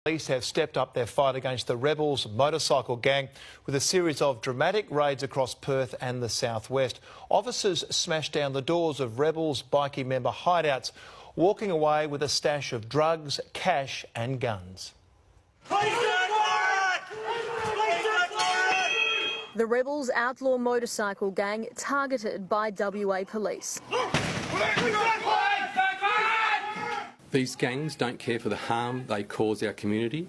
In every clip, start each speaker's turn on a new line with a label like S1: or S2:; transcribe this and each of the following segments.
S1: Police have stepped up their fight against the rebels motorcycle gang with a series of dramatic raids across Perth and the southwest. Officers smashed down the doors of rebels bikie member hideouts, walking away with a stash of drugs, cash and guns.
S2: The rebels' outlaw motorcycle gang targeted by WA police.
S3: These gangs don't care for the harm they cause our community.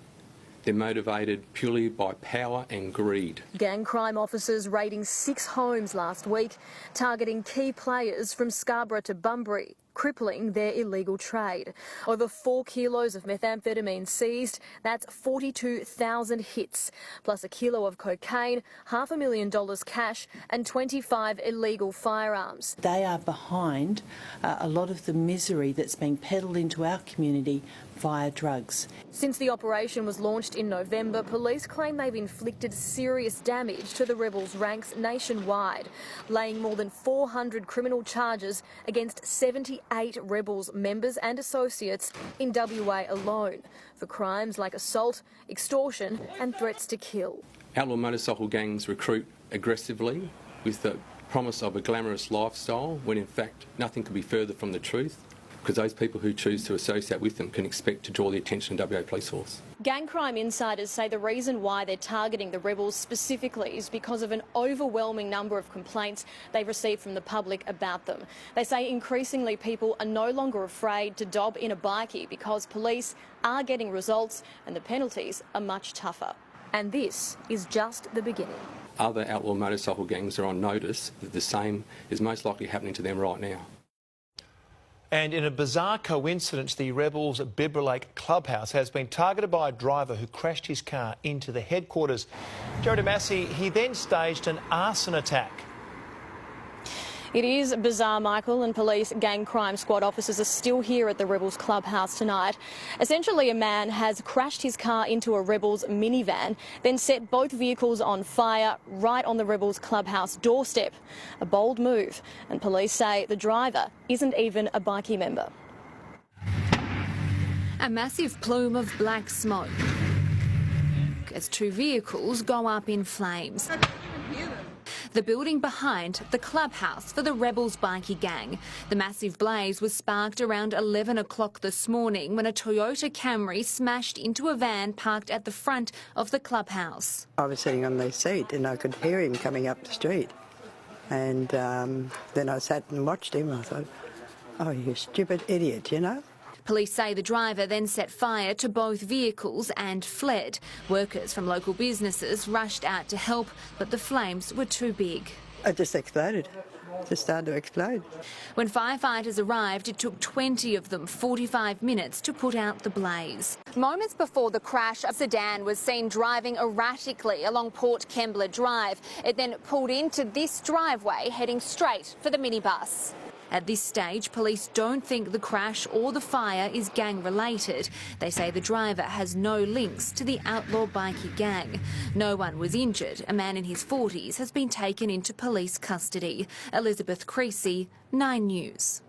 S3: They're motivated purely by power and greed.
S2: Gang crime officers raiding 6 homes last week, targeting key players from Scarborough to Bunbury, crippling their illegal trade. Over 4 kilos of methamphetamine seized, that's 42,000 hits, plus a kilo of cocaine, $500,000 cash and 25 illegal firearms.
S4: They are behind a lot of the misery that's being peddled into our community via drugs.
S2: Since the operation was launched in November, police claim they've inflicted serious damage to the rebels' ranks nationwide, laying more than 400 criminal charges against 78 rebels members and associates in WA alone for crimes like assault, extortion and threats to kill.
S3: Outlaw motorcycle gangs recruit aggressively with the promise of a glamorous lifestyle when in fact nothing could be further from the truth, because those people who choose to associate with them can expect to draw the attention of WA Police Force.
S2: Gang crime insiders say the reason why they're targeting the rebels specifically is because of an overwhelming number of complaints they've received from the public about them. They say increasingly people are no longer afraid to dob in a bikie because police are getting results and the penalties are much tougher. And this is just the beginning.
S3: Other outlaw motorcycle gangs are on notice that the same is most likely happening to them right now.
S1: And in a bizarre coincidence, the rebels' Bibra Lake clubhouse has been targeted by a driver who crashed his car into the headquarters. Jared Massey, he then staged an arson attack.
S2: It is bizarre, Michael, and police gang crime squad officers are still here at the rebels' clubhouse tonight. Essentially, a man has crashed his car into a rebels' minivan, then set both vehicles on fire right on the rebels' clubhouse doorstep. A bold move, and police say the driver isn't even a bikie member.
S5: A massive plume of black smoke as 2 vehicles go up in flames. The building behind the clubhouse for the rebels bikie gang. The massive blaze was sparked around 11 o'clock this morning when a Toyota Camry smashed into a van parked at the front of the clubhouse.
S6: I was sitting on the seat and I could hear him coming up the street. And then I sat and watched him. I thought, oh, you stupid idiot, you know.
S5: Police say the driver then set fire to both vehicles and fled. Workers from local businesses rushed out to help, but the flames were too big.
S6: It just exploded. It just started to explode.
S5: When firefighters arrived, it took 20 of them 45 minutes to put out the blaze. Moments before the crash, a sedan was seen driving erratically along Port Kembla Drive. It then pulled into this driveway, heading straight for the minibus. At this stage, police don't think the crash or the fire is gang-related. They say the driver has no links to the outlaw bikie gang. No one was injured. A man in his 40s has been taken into police custody. Elizabeth Creasy, 9 News.